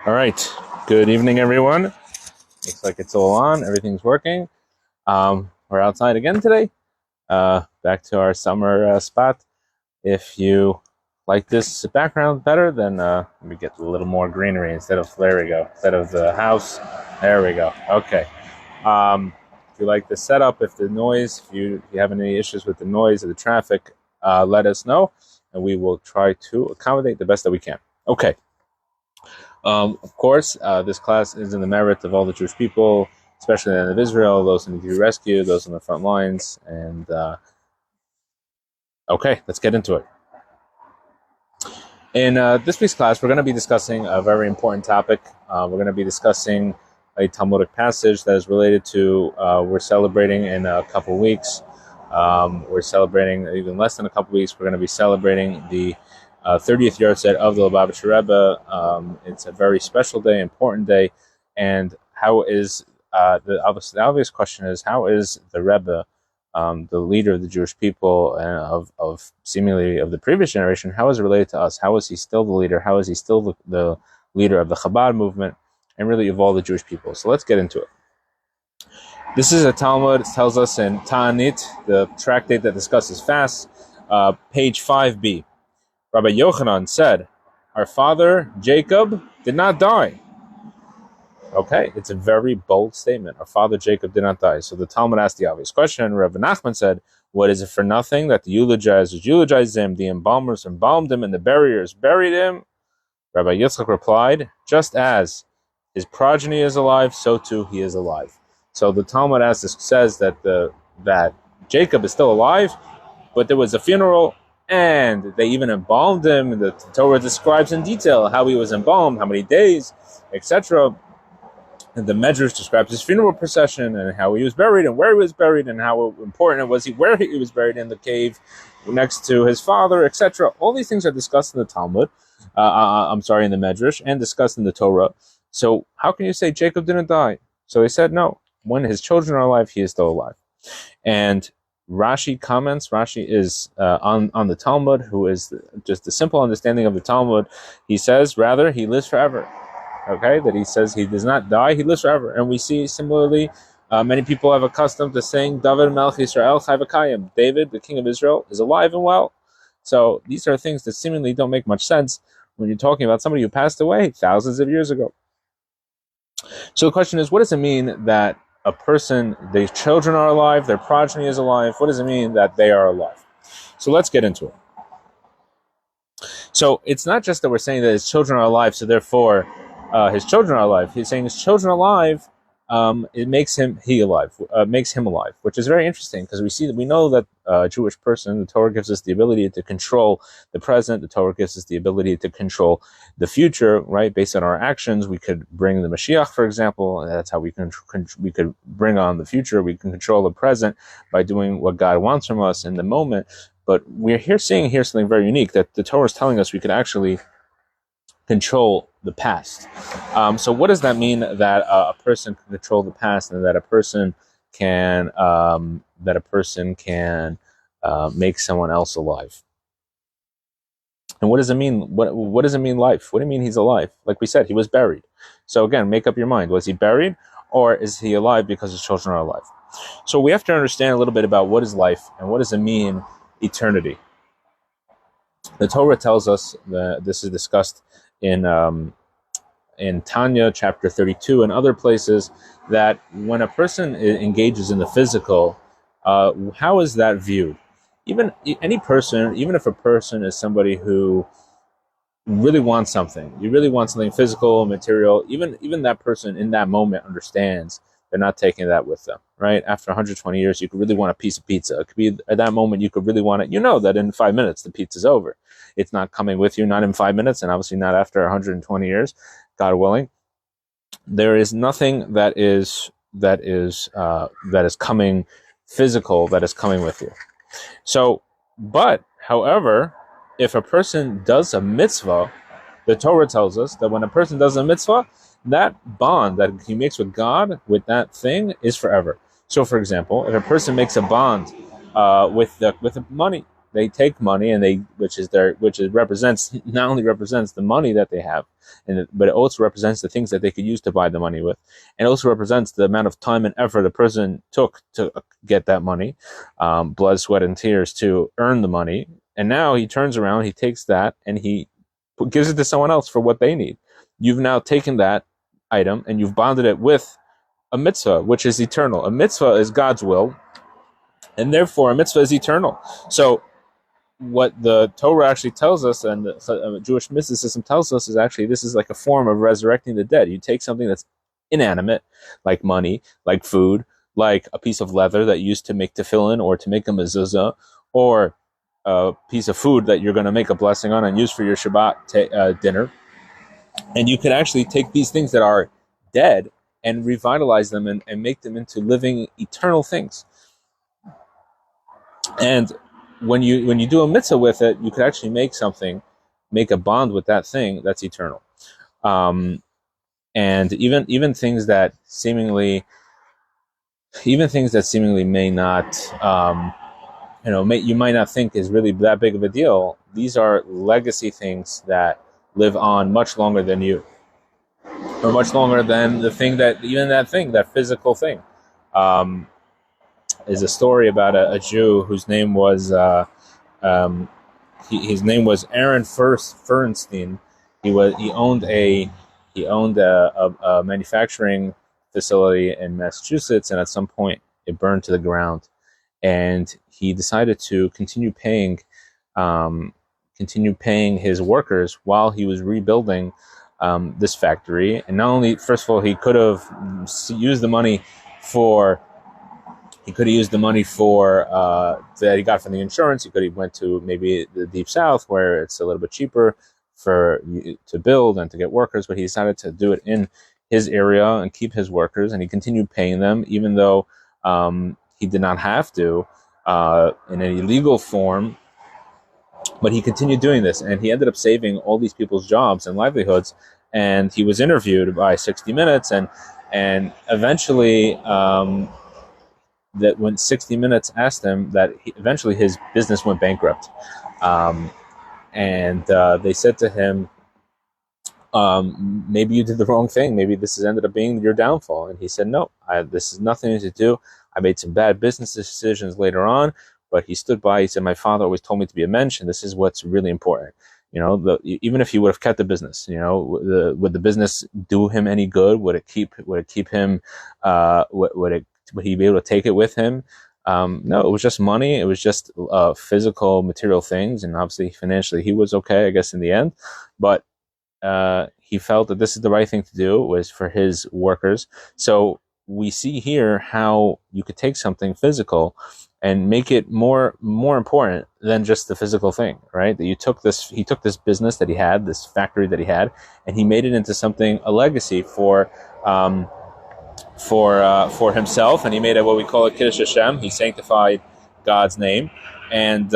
All right. Good evening, everyone. Looks like it's all on. Everything's working. We're outside again today. Back to our summer spot. If you like this background better, then we get a little more greenery instead of, there we go, instead of the house. There we go. Okay. If you like the setup, if the noise, if you have any issues with the noise or the traffic, let us know, and we will try to accommodate the best that we can. Okay. Of course, this class is in the merit of all the Jewish people, especially in Israel, those who need to be rescued, those on the front lines. And okay, let's get into it. In this week's class, we're going to be discussing a very important topic. We're going to be discussing a Talmudic passage that is related to, we're celebrating in a couple weeks. We're celebrating even less than a couple weeks. We're going to be celebrating the 30th Yahrzeit of the Lubavitcher Rebbe. It's a very special day, important day. And how is, the obvious question is, how is the Rebbe, the leader of the Jewish people and of seemingly of the previous generation, how is it related to us? How is he still the leader? How is he still the leader of the Chabad movement and really of all the Jewish people? So let's get into it. This is a Talmud. It tells us in Ta'anit, the tractate that discusses fast, page 5b. Rabbi Yochanan said, our father Jacob did not die. Okay, it's a very bold statement. Our father Jacob did not die. So the Talmud asked the obvious question. Rabbi Nachman said, what is it for nothing that the eulogizers eulogized him, the embalmers embalmed him, and the buriers buried him? Rabbi Yitzchak replied, just as his progeny is alive, so too he is alive. So the Talmud says that Jacob is still alive, but there was a funeral, and they even embalmed him. The Torah describes in detail how he was embalmed, how many days, etc. And the Medrash describes his funeral procession and how he was buried and where he was buried and how important it was where he was buried in the cave next to his father, etc. All these things are discussed in the Talmud. In the Medrash, and discussed in the Torah. So how can you say Jacob didn't die? So he said, no. When his children are alive, he is still alive. And Rashi comments. Rashi is on the Talmud, who is just a simple understanding of the Talmud. He says, rather, he lives forever. Okay, that he says he does not die, he lives forever. And we see similarly, many people have accustomed to saying, David Melch Yisrael Chai V'Kayim. David, the king of Israel, is alive and well. So these are things that seemingly don't make much sense when you're talking about somebody who passed away thousands of years ago. So the question is, what does it mean that a person, their children are alive, their progeny is alive? What does it mean that they are alive? So let's get into it. So it's not just that we're saying that his children are alive, so therefore his children are alive. He's saying his children are alive, it makes him alive, which is very interesting because we know that a Jewish person, the Torah gives us the ability to control the present. The Torah gives us the ability to control the future, right? Based on our actions, we could bring the Moshiach, for example, and that's how we could bring on the future. We can control the present by doing what God wants from us in the moment. But we're seeing here something very unique, that the Torah is telling us we could actually control the past. So what does that mean that a person can control the past and that a person can make someone else alive? And what does it mean? What does it mean life? What do you mean he's alive? Like we said, he was buried. So again, make up your mind. Was he buried or is he alive because his children are alive? So we have to understand a little bit about what is life and what does it mean eternity. The Torah tells us that this is discussed in Tanya, chapter 32, and other places, that when a person engages in the physical, how is that viewed? Even if a person is somebody who really wants something, you really want something physical, material, even that person in that moment understands they're not taking that with them, right? After 120 years, you could really want a piece of pizza. It could be at that moment you could really want it. You know that in 5 minutes the pizza's over. It's not coming with you, not in 5 minutes, and obviously not after 120 years, God willing. There is nothing that is coming physical that is coming with you. So, but however, if a person does a mitzvah, the Torah tells us that when a person does a mitzvah, that bond that he makes with God, with that thing, is forever. So, for example, if a person makes a bond with the money, they take money, and represents, not only represents the money that they have, but it also represents the things that they could use to buy the money with, and it also represents the amount of time and effort a person took to get that money, blood, sweat, and tears to earn the money. And now he turns around, he takes that, and he gives it to someone else for what they need. You've now taken that item and you've bonded it with a mitzvah, which is eternal. A mitzvah is God's will, and therefore a mitzvah is eternal. So what the Torah actually tells us, and the Jewish mysticism tells us, is actually this is like a form of resurrecting the dead. You take something that's inanimate, like money, like food, like a piece of leather that you used to make tefillin or to make a mezuzah, or a piece of food that you're going to make a blessing on and use for your Shabbat dinner. And you could actually take these things that are dead and revitalize them and make them into living eternal things. And when you do a mitzvah with it, you could actually make a bond with that thing that's eternal. And even things that seemingly may not, you might not think is really that big of a deal. These are legacy things that live on much longer than you, or much longer than that physical thing. Is a story about a Jew whose name was his name was Aaron Fernstein. He owned a manufacturing facility in Massachusetts, and at some point it burned to the ground. And he decided to continue paying his workers while he was rebuilding this factory. And not only, first of all, he could have used the money for that he got from the insurance. He could have went to maybe the Deep South, where it's a little bit cheaper to build and to get workers. But he decided to do it in his area and keep his workers, and he continued paying them, even though he did not have to in any legal form, but he continued doing this, and he ended up saving all these people's jobs and livelihoods. And he was interviewed by 60 Minutes, and eventually, that when 60 Minutes asked him that eventually his business went bankrupt, and they said to him, maybe you did the wrong thing. Maybe this has ended up being your downfall. And he said, no, this has nothing to do. I made some bad business decisions later on, but he stood by. He said, my father always told me to be a mensch, and this is what's really important. Even if he would have kept the business, would the business do him any good? Would it keep him? Would he be able to take it with him? No, it was just money. It was just physical, material things, and obviously financially he was okay, I guess, in the end. But he felt that this is the right thing to do, was for his workers. So we see here how you could take something physical and make it more important than just the physical thing, right? That he took this business that he had, this factory that he had, and he made it into something, a legacy for himself, and he made it what we call a Kiddush Hashem. He sanctified God's name, and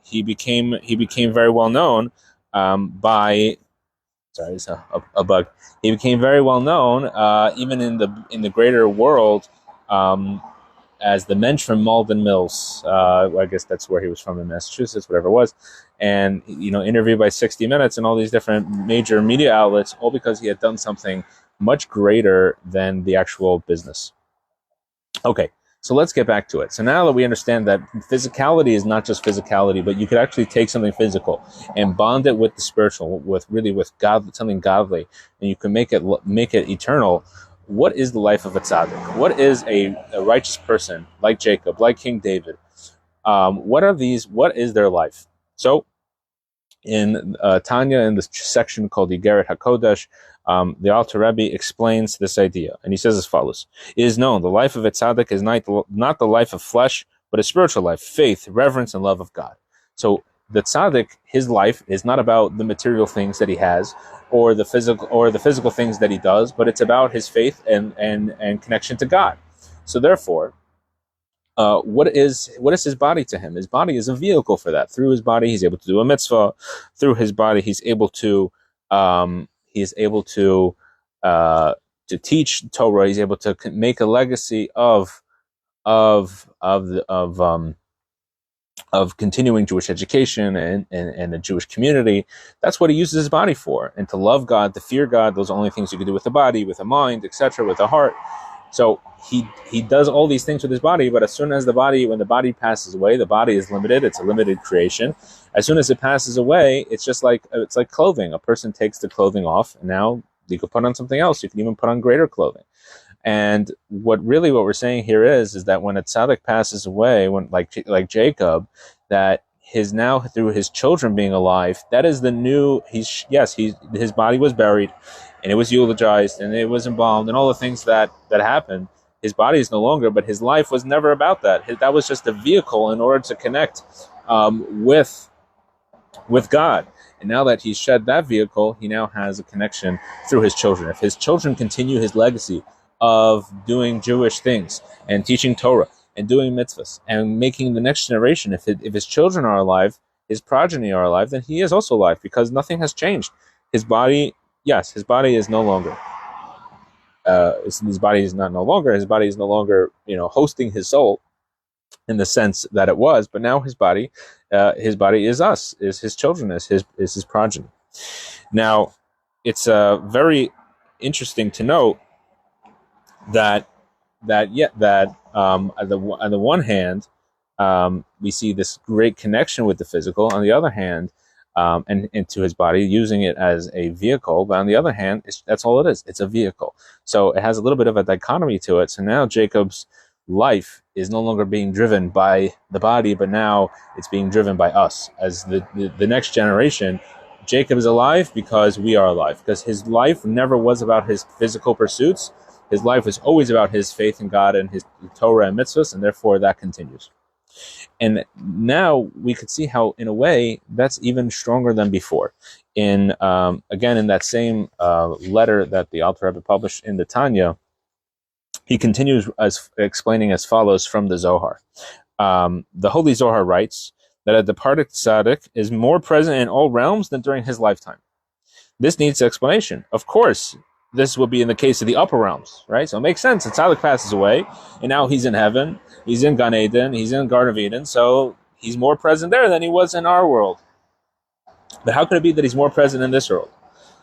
he became very well known by. Sorry, it's a bug. He became very well known, even in the greater world, as the Mentch from Malden Mills. I guess that's where he was from, in Massachusetts, whatever it was. And interviewed by 60 Minutes and all these different major media outlets, all because he had done something much greater than the actual business. Okay, so let's get back to it. So now that we understand that physicality is not just physicality, but you could actually take something physical and bond it with the spiritual, with God, something godly, and you can make it eternal. What is the life of a tzaddik? What is a righteous person like Jacob, like King David? What is their life? So in Tanya, in the section called Igeret HaKodesh, the Alter Rabbi explains this idea, and he says as follows: it is known the life of a tzaddik is not the life of flesh, but a spiritual life, faith, reverence, and love of God. So the tzaddik, his life is not about the material things that he has, or the physical things that he does, but it's about his faith and connection to God. So therefore, what is his body to him? His body is a vehicle for that. Through his body, he's able to do a mitzvah. Through his body, he's able to teach Torah. He's able to make a legacy of of continuing Jewish education and the Jewish community. That's what he uses his body for. And to love God, to fear God, those are only things you can do with the body, with the mind, etc., with the heart. So he does all these things with his body, but as soon as when the body passes away, the body is limited. It's a limited creation. As soon as it passes away, it's like clothing. A person takes the clothing off, and now you can put on something else. You can even put on greater clothing. And what we're saying here is that when a tzaddik passes away, when like Jacob, that now through his children being alive, that is the new. His body was buried, and it was eulogized, and it was embalmed, and all the things that happened. His body is no longer, but his life was never about that. That was just a vehicle in order to connect with God. And now that he's shed that vehicle, he now has a connection through his children. If his children continue his legacy of doing Jewish things and teaching Torah and doing mitzvahs and making the next generation, if his children are alive, his progeny are alive, then he is also alive, because nothing has changed. His body is no longer. His body is no longer, hosting his soul in the sense that it was, but now his body is us, is his children, is his progeny. Now, it's very interesting to note that on the one hand, we see this great connection with the physical. On the other hand, and to his body, using it as a vehicle. But on the other hand, that's all it is. It's a vehicle. So it has a little bit of a dichotomy to it. So now Jacob's life is no longer being driven by the body, but now it's being driven by us as the next generation. Jacob is alive because we are alive, because his life never was about his physical pursuits. His life was always about his faith in God and his Torah and mitzvahs, and therefore that continues. And now we could see how, in a way, that's even stronger than before. In that same letter that the Alter Rebbe published in the Tanya, he continues as explaining as follows from the Zohar. The Holy Zohar writes that a departed tzaddik is more present in all realms than during his lifetime. This needs explanation. Of course, this will be in the case of the upper realms, right? So it makes sense. The tzaddik passes away, and now he's in heaven, he's in Gan Eden, he's in Garden of Eden, so he's more present there than he was in our world. But how could it be that he's more present in this world?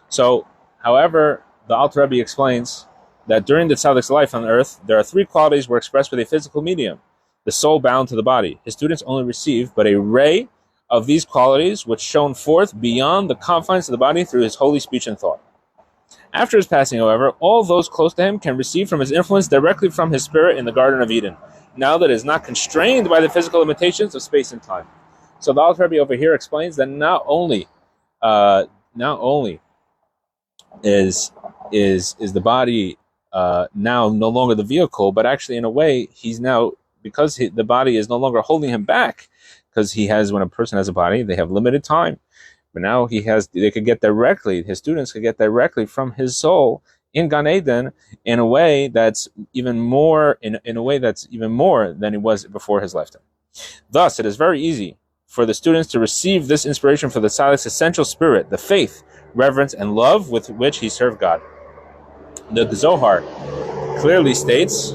So, however, the Alter Rebbe explains that during the tzaddik's life on earth, there are three qualities were expressed with a physical medium, the soul bound to the body. His students only receive but a ray of these qualities which shone forth beyond the confines of the body through his holy speech and thought. After his passing, however, all those close to him can receive from his influence directly from his spirit in the Garden of Eden, now that it is not constrained by the physical limitations of space and time. So the Alter Rebbe over here explains that not only is the body now no longer the vehicle, but actually in a way he's now, because the body is no longer holding him back, because when a person has a body, they have limited time. But now his students could get directly from his soul in Gan Eden in a way that's even more than it was before his lifetime. Thus, it is very easy for the students to receive this inspiration for the tzaddik's essential spirit, the faith, reverence, and love with which he served God. The Zohar clearly states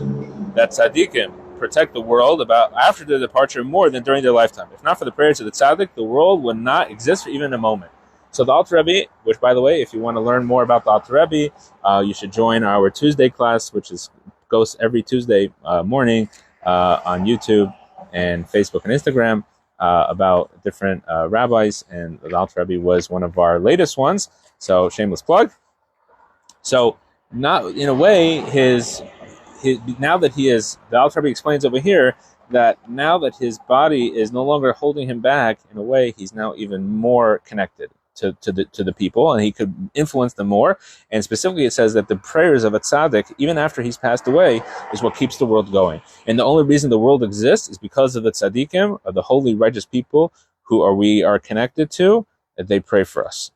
that tzaddikim protect the world after their departure more than during their lifetime. If not for the prayers of the tzaddik, the world would not exist for even a moment. So the Alter Rebbe, which, by the way, if you want to learn more about the Alter Rebbe, you should join our Tuesday class, which goes every Tuesday morning on YouTube and Facebook and Instagram about different rabbis, and the Alter Rebbe was one of our latest ones. So shameless plug. So not in a way the Alter Rebbe explains over here that now that his body is no longer holding him back, in a way he's now even more connected to the people, and he could influence them more. And specifically it says that the prayers of a tzaddik, even after he's passed away, is what keeps the world going. And the only reason the world exists is because of the tzaddikim, of the holy righteous people we are connected to, that they pray for us,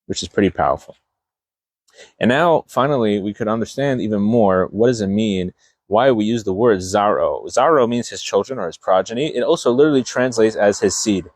which is pretty powerful. And now, finally, we could understand even more what does it mean, why we use the word zaro. Zaro means his children or his progeny. It also literally translates as his seed.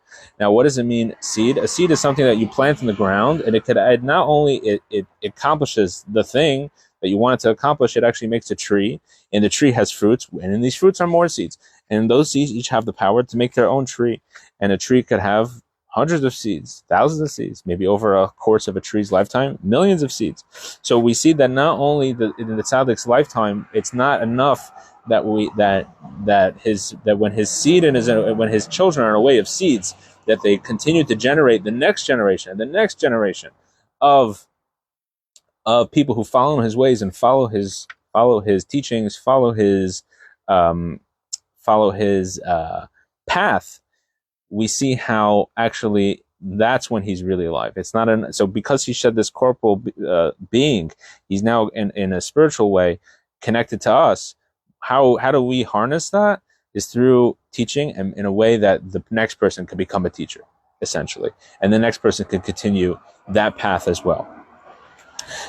Now, what does it mean, seed? A seed is something that you plant in the ground, and it could add, not only it accomplishes the thing that you wanted to accomplish, it actually makes a tree, and the tree has fruits, and in these fruits are more seeds, and those seeds each have the power to make their own tree, and a tree could have hundreds of seeds, thousands of seeds, maybe over a course of a tree's lifetime, millions of seeds. So we see that not only in the Tzaddik's lifetime, it's not enough that when his seed and when his children are in a way of seeds, that they continue to generate the next generation of people who follow his ways and follow his teachings, follow his path. We see how actually that's when he's really alive. It's not so because he shed this corporal being, he's now in a spiritual way connected to us. How do we harness that? Is through teaching, and in a way that the next person can become a teacher, essentially, and the next person can continue that path as well.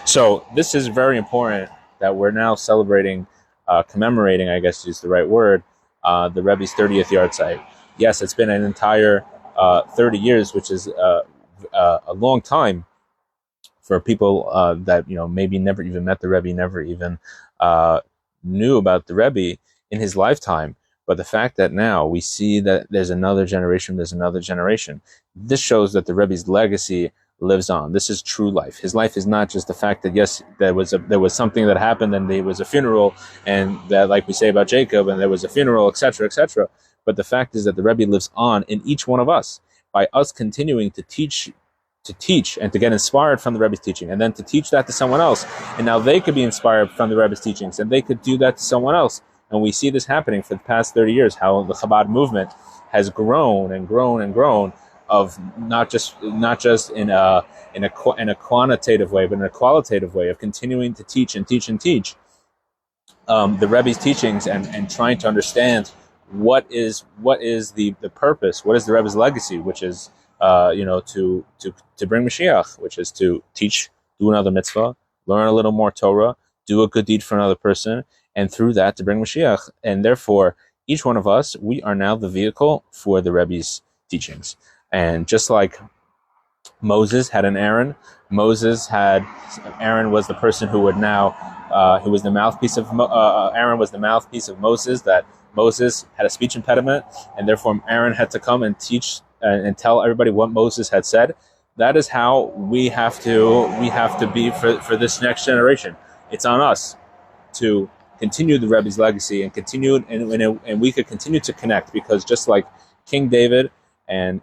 So this is very important that we're now celebrating, commemorating, I guess is the right word, the Rebbe's 30th yahrzeit. Yes, it's been an entire 30 years, which is a long time for people that maybe never even met the Rebbe, never even knew about the Rebbe in his lifetime. But the fact that now we see that there's another generation, this shows that the Rebbe's legacy lives on. This is true life. His life is not just the fact that, yes, there was something that happened and there was a funeral, and that, like we say about Jacob, and there was a funeral, etc., etc. But the fact is that the Rebbe lives on in each one of us by us continuing to teach and to get inspired from the Rebbe's teaching, and then to teach that to someone else. And now they could be inspired from the Rebbe's teachings, and they could do that to someone else. And we see this happening for the past 30 years, how the Chabad movement has grown and grown and grown, of not just in a quantitative way, but in a qualitative way of continuing to teach and teach and teach the Rebbe's teachings, and trying to understand what is the purpose, what is the Rebbe's legacy, which is to bring Moshiach, which is to teach, do another mitzvah, learn a little more Torah, do a good deed for another person, and through that to bring Moshiach. And therefore, each one of us, we are now the vehicle for the Rebbe's teachings. And just like Moses had an Aaron, Aaron was the person who would now, who was the mouthpiece of, Aaron was the mouthpiece of Moses, that Moses had a speech impediment, and therefore Aaron had to come and teach and tell everybody what Moses had said. That is how we have to be for this next generation. It's on us to continue the Rebbe's legacy and continue, and we could continue to connect, because just like King David and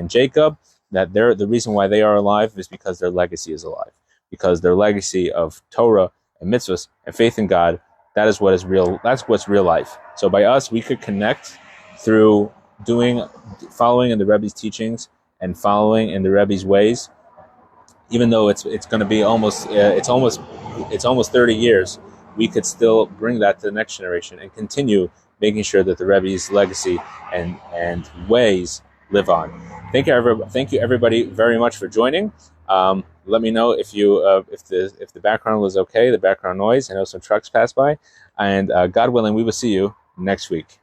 Jacob, that the reason why they are alive is because their legacy is alive, because their legacy of Torah and mitzvahs and faith in God, that is what is real. That's what's real life. So by us, we could connect through following in the Rebbe's teachings and following in the Rebbe's ways. Even though it's going to be almost 30 years, we could still bring that to the next generation and continue making sure that the Rebbe's legacy and ways live on. Thank you everybody very much for joining. Let me know if the background was okay, the background noise. I know some trucks passed by, and God willing, we will see you next week.